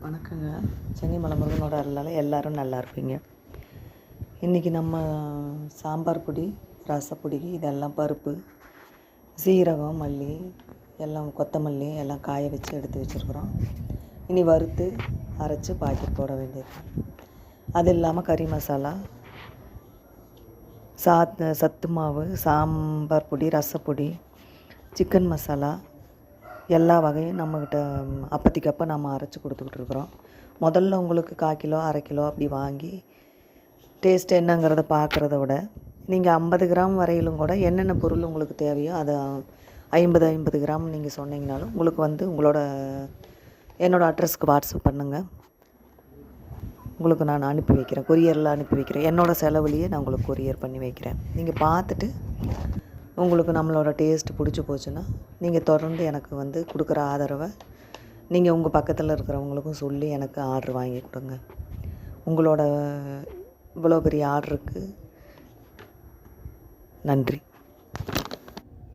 வணக்கங்க. சென்னிமலை முருகனோட அருளால் எல்லோரும் நல்லா இருப்பீங்க. இன்றைக்கி நம்ம சாம்பார் பொடி, ரசப்பொடி, இதெல்லாம் பருப்பு, சீரகம், மல்லி எல்லாம், கொத்தமல்லி எல்லாம் காய வச்சு எடுத்து வச்சுருக்குறோம். இனி வறுத்து அரைச்சி பாக்கெட் போட வேண்டியது. அது இல்லாமல் கறி மசாலா, சத்து மாவு, சாம்பார் பொடி, ரசப்பொடி, சிக்கன் மசாலா, எல்லா வகையும் நம்மக்கிட்ட அப்போதைக்கப்போ நம்ம அரைச்சி கொடுத்துக்கிட்ருக்குறோம். முதல்ல உங்களுக்கு 1/4 கிலோ, அரை கிலோ அப்படி வாங்கி டேஸ்ட் என்னங்கிறத பார்க்குறத விட, நீங்கள் 50 கிராம் வரையிலும் கூட என்னென்ன பொருள் உங்களுக்கு தேவையோ அதை 50 கிராம் நீங்கள் சொன்னீங்கனாலும் உங்களுக்கு என்னோடய அட்ரஸ்க்கு வாட்ஸ்அப் பண்ணுங்கள். உங்களுக்கு நான் அனுப்பி வைக்கிறேன், கொரியரில் அனுப்பி வைக்கிறேன். என்னோடய செலவுலேயே நான் உங்களுக்கு கொரியர் பண்ணி வைக்கிறேன். நீங்கள் பார்த்துட்டு உங்களுக்கு நம்மளோட டேஸ்ட்டு பிடிச்சி போச்சுன்னா நீங்கள் தொடர்ந்து எனக்கு கொடுக்குற ஆதரவை நீங்கள் உங்கள் பக்கத்தில் இருக்கிறவங்களுக்கும் சொல்லி எனக்கு ஆர்டர் வாங்கி கொடுங்க. உங்களோட இவ்வளோ பெரிய ஆர்டருக்கு நன்றி.